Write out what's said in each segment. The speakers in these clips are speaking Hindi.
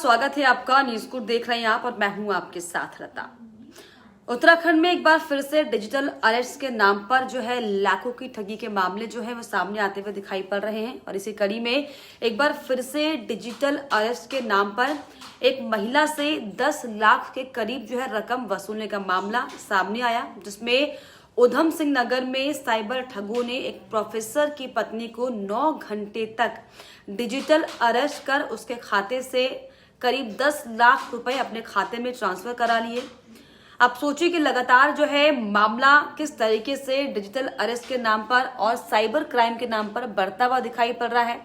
स्वागत है आपका। न्यूज गुड देख रहे हैं आप और मैं हूं आपके साथ लता। उत्तराखंड में एक बार फिर से डिजिटल अरेस्ट के नाम पर जो है लाखों की ठगी के मामले जो है वो सामने आते हुए दिखाई पड़ रहे हैं और इसी कड़ी में एक बार फिर से डिजिटल अरेस्ट के नाम पर एक महिला से 10 लाख के करीब जो है रकम वसूलने का मामला सामने आया, जिसमें उधम सिंह नगर में साइबर ठगों ने एक प्रोफेसर की पत्नी को 9 घंटे तक डिजिटल अरेस्ट कर उसके खाते से करीब 10 लाख रुपए अपने खाते में ट्रांसफर करा लिए। अब सोचिए कि लगातार जो है मामला किस तरीके से डिजिटल अरेस्ट के नाम पर और साइबर क्राइम के नाम पर बढ़ता हुआ दिखाई पड़ रहा है।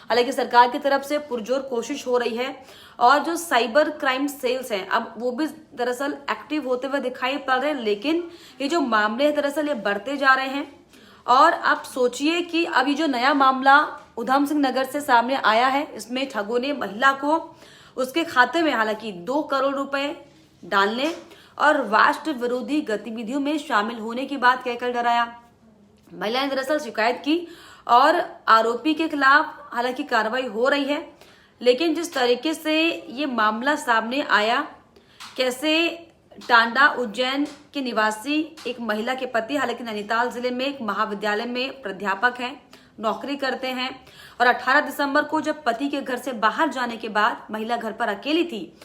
हालांकि सरकार की तरफ से पुरजोर कोशिश हो रही है और जो साइबर क्राइम सेल्स हैं अब वो भी दरअसल एक्टिव होते हुए दिखाई पड़ रहे हैं, लेकिन ये जो मामले हैं दरअसल ये बढ़ते जा रहे हैं। और आप सोचिए कि अभी जो नया मामला उधम सिंह नगर से सामने आया है, इसमें ठगों ने महिला को उसके खाते में हालांकि 2 करोड़ रुपए डालने और राष्ट्र विरोधी गतिविधियों में शामिल होने की बात कहकर डराया। महिला ने दरअसल शिकायत की और आरोपी के खिलाफ हालांकि कार्रवाई हो रही है, लेकिन जिस तरीके से ये मामला सामने आया, कैसे टांडा उज्जैन के निवासी एक महिला के पति हालांकि नैनीताल जिले में एक महाविद्यालय में प्राध्यापक हैं, नौकरी करते हैं और 18 दिसंबर को जब पति के घर से बाहर जाने के बाद महिला घर पर अकेली थी।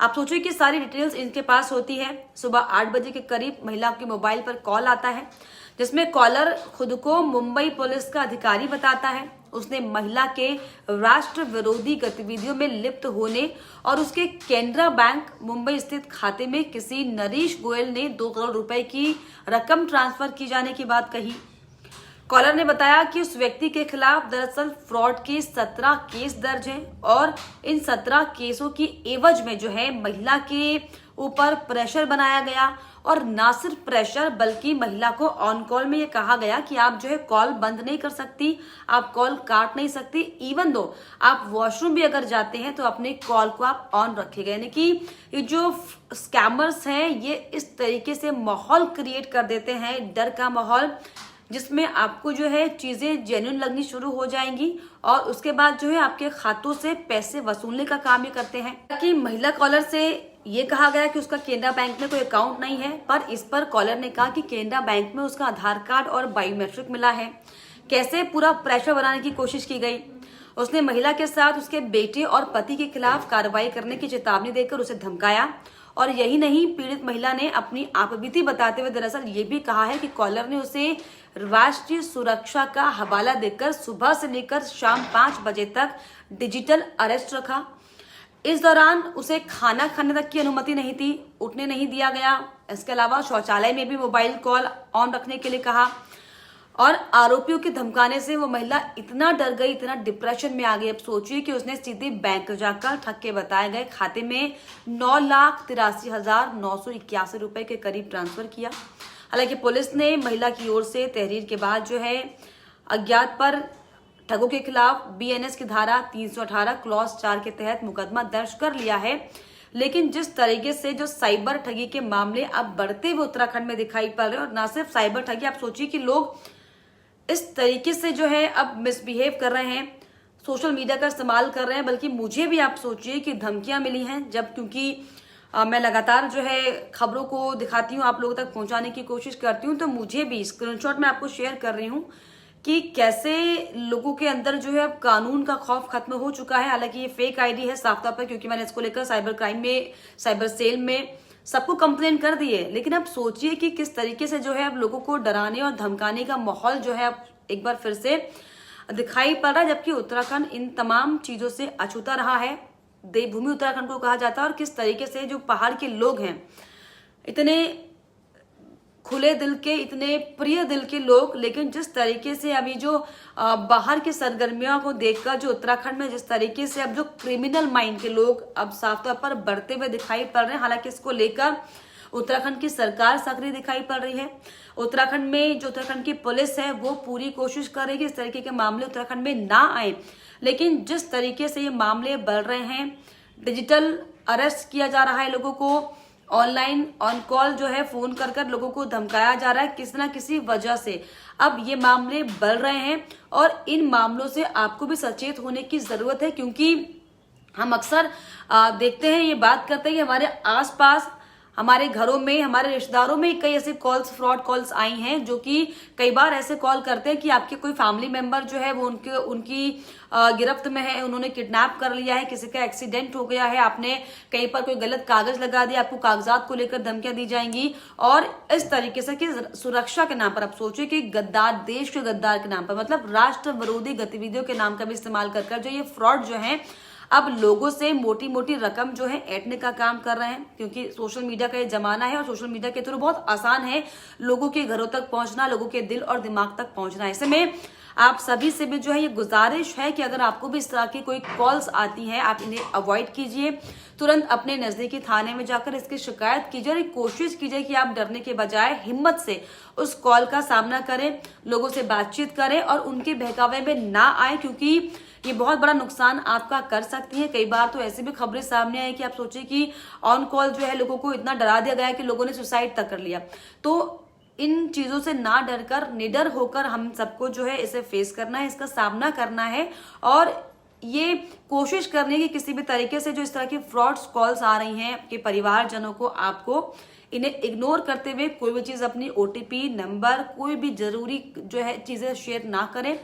आप सोचिए कि सारी डिटेल्स इनके पास होती है। सुबह 8 बजे के करीब महिला के मोबाइल पर कॉल आता है, जिसमें कॉलर खुद को मुंबई पुलिस का अधिकारी बताता है। उसने महिला के राष्ट्र विरोधी गतिविधियों में लिप्त होने और उसके केनरा बैंक मुंबई स्थित खाते में किसी नरेश गोयल ने 2 करोड़ रुपए की रकम ट्रांसफर की जाने की बात कही। कॉलर ने बताया कि उस व्यक्ति के खिलाफ दरअसल फ्रॉड के 17 केस दर्ज हैं और इन 17 केसों की एवज में जो है महिला के ऊपर प्रेशर बनाया गया और ना सिर्फ प्रेशर बल्कि महिला को ऑन कॉल में ये कहा गया कि आप जो है कॉल बंद नहीं कर सकती, आप कॉल काट नहीं सकती, इवन दो आप वॉशरूम भी अगर जाते हैं तो अपने कॉल को आप ऑन रखेगा। यानी कि ये जो स्कैमर्स हैं ये इस तरीके से माहौल क्रिएट कर देते हैं, डर का माहौल, जिसमें आपको जो है चीजें जेन्युइन लगनी शुरू हो जाएंगी और उसके बाद जो है आपके खातों से पैसे वसूलने का काम ये करते हैं। कि महिला कॉलर से ये कहा गया कि उसका केनरा बैंक में कोई अकाउंट नहीं है, पर इस पर कॉलर ने कहा कि केनरा बैंक में उसका आधार कार्ड और बायोमेट्रिक मिला है। कैसे पूरा प्रेशर बनाने की कोशिश की गई। उसने महिला के साथ उसके बेटे और पति के खिलाफ कार्रवाई करने की चेतावनी देकर उसे धमकाया और यही नहीं, पीड़ित महिला ने अपनी आपबीती बताते हुए दरअसल ये भी कहा है कि कॉलर ने उसे राष्ट्रीय सुरक्षा का हवाला देकर सुबह से लेकर शाम 5 बजे तक डिजिटल अरेस्ट रखा। इस दौरान उसे खाना खाने तक की अनुमति नहीं थी, उठने नहीं दिया गया। इसके अलावा शौचालय में भी मोबाइल कॉल ऑन रखने के लिए कहा और आरोपियों के धमकाने से वो महिला इतना डर गई, इतना डिप्रेशन में आ गई। अब सोचिए कि उसने सीधे बैंक जाकर ठग के बताए गए खाते में 9,83,981 रुपए के करीब ट्रांसफर किया। हालांकि पुलिस ने महिला की ओर से तहरीर के बाद जो है अज्ञात पर ठगों के खिलाफ बीएनएस की धारा 318 क्लॉज 4 के तहत मुकदमा दर्ज कर लिया है। लेकिन जिस तरीके से जो साइबर ठगी के मामले अब बढ़ते हुए उत्तराखंड में दिखाई पड़ रहे हैं और न सिर्फ साइबर ठगी, आप सोचिए कि लोग इस तरीके से जो है अब मिसबिहेव कर रहे हैं, सोशल मीडिया का इस्तेमाल कर रहे हैं। बल्कि मुझे भी आप सोचिए कि धमकियां मिली हैं, जब क्योंकि मैं लगातार जो है खबरों को दिखाती हूँ, आप लोगों तक पहुंचाने की कोशिश करती हूँ, तो मुझे भी स्क्रीनशॉट में आपको शेयर कर रही हूँ कि कैसे लोगों के अंदर जो है अब कानून का खौफ खत्म हो चुका है। हालांकि ये फेक आईडी है साफ तौर पर, क्योंकि मैंने इसको लेकर साइबर क्राइम में, साइबर सेल में सबको कंप्लेन कर दी है। लेकिन अब सोचिए कि किस तरीके से जो है अब लोगों को डराने और धमकाने का माहौल जो है अब एक बार फिर से दिखाई पड़ रहा है, जबकि उत्तराखंड इन तमाम चीजों से अछूता रहा है। देवभूमि उत्तराखंड को कहा जाता है और किस तरीके से जो पहाड़ के लोग हैं, इतने खुले दिल के, इतने प्रिय दिल के लोग, लेकिन जिस तरीके से अभी जो बाहर की सरगर्मियों को देखकर जो उत्तराखंड में जिस तरीके से अब जो क्रिमिनल माइंड के लोग अब साफ तौर पर बढ़ते हुए दिखाई पड़ रहे हैं। हालांकि इसको लेकर उत्तराखंड की सरकार सक्रिय दिखाई पड़ रही है। उत्तराखंड में जो उत्तराखंड की पुलिस है वो पूरी कोशिश कर रही है कि इस तरीके के मामले उत्तराखंड में ना आए। लेकिन जिस तरीके से ये मामले बढ़ रहे हैं, डिजिटल अरेस्ट किया जा रहा है लोगों को, ऑनलाइन ऑन कॉल जो है फोन कर कर लोगों को धमकाया जा रहा है किसी ना किसी वजह से, अब ये मामले बढ़ रहे हैं और इन मामलों से आपको भी सचेत होने की जरूरत है। क्योंकि हम अक्सर देखते हैं, ये बात करते हैं कि हमारे आसपास, हमारे घरों में, हमारे रिश्तेदारों में कई ऐसे कॉल्स, फ्रॉड कॉल्स आई हैं जो कि कई बार ऐसे कॉल करते हैं कि आपके कोई फैमिली मेंबर जो है वो उनकी गिरफ्त में है, उन्होंने किडनैप कर लिया है, किसी का एक्सीडेंट हो गया है, आपने कहीं पर कोई गलत कागज लगा दिया, आपको कागजात को लेकर धमकियां दी जाएंगी और इस तरीके से कि सुरक्षा के नाम पर, आप सोचिए कि गद्दार, देश के गद्दार के नाम पर, मतलब राष्ट्र विरोधी गतिविधियों के नाम का भी इस्तेमाल कर जो ये फ्रॉड जो है अब लोगों से मोटी मोटी रकम जो है ऐंठने का काम कर रहे हैं, क्योंकि सोशल मीडिया का ये जमाना है और सोशल मीडिया के थ्रू बहुत आसान है लोगों के घरों तक पहुंचना, लोगों के दिल और दिमाग तक पहुंचना। ऐसे में आप सभी से भी जो है ये गुजारिश है कि अगर आपको भी इस तरह की कोई कॉल्स आती हैं, आप इन्हें अवॉइड कीजिए, तुरंत अपने नजदीकी थाने में जाकर इसकी शिकायत कीजिए और कोशिश कीजिए कि आप डरने के बजाय हिम्मत से उस कॉल का सामना करें, लोगों से बातचीत करें और उनके बहकावे में ना आए, क्योंकि ये बहुत बड़ा नुकसान आपका कर सकती है। कई बार तो ऐसी भी खबरें सामने आई कि आप सोचिए कि ऑन कॉल जो है लोगों को इतना डरा दिया गया कि लोगों ने सुसाइड तक कर लिया। तो इन चीजों से ना डरकर, निडर होकर हम सबको जो है इसे फेस करना है, इसका सामना करना है और ये कोशिश करनी है कि किसी भी तरीके से जो इस तरह की फ्रॉड्स कॉल्स आ रही हैं आपके परिवारजनों को, आपको इन्हें इग्नोर करते हुए कोई भी चीज, अपनी OTP नंबर, कोई भी जरूरी जो है चीजें शेयर ना करें।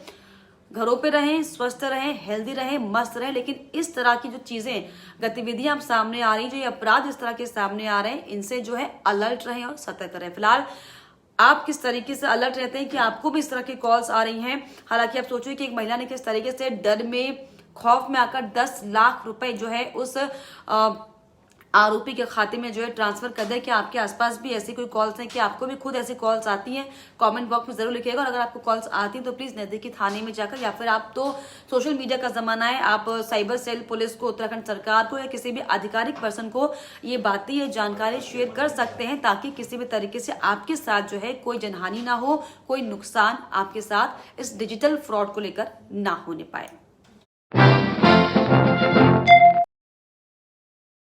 घरों पे रहें, स्वस्थ रहें, हेल्दी रहें, मस्त रहें, लेकिन इस तरह की जो चीजें, गतिविधियां सामने आ रही, जो ये अपराध इस तरह के सामने आ रहे हैं, इनसे जो है अलर्ट रहें और सतर्क रहें। फिलहाल आप किस तरीके से अलर्ट रहते हैं कि आपको भी इस तरह की कॉल्स आ रही हैं? हालांकि आप सोचिए कि एक महिला ने किस तरीके से डर में, खौफ में आकर 10 लाख रुपए जो है उस आरोपी के खाते में जो है ट्रांसफर कर दिया। कि आपके आसपास भी ऐसी कोई कॉल्स हैं, कि आपको भी खुद ऐसी कॉल्स आती हैं? कमेंट बॉक्स में जरूर लिखिएगा और अगर आपको कॉल्स आती हैं तो प्लीज नजदीकी थाने में जाकर, या फिर आप तो सोशल मीडिया का जमाना है, आप साइबर सेल, पुलिस को, उत्तराखंड सरकार को या किसी भी आधिकारिक पर्सन को ये बातें, ये जानकारी शेयर कर सकते हैं, ताकि किसी भी तरीके से आपके साथ जो है कोई जनहानि ना हो, कोई नुकसान आपके साथ इस डिजिटल फ्रॉड को लेकर ना होने पाए।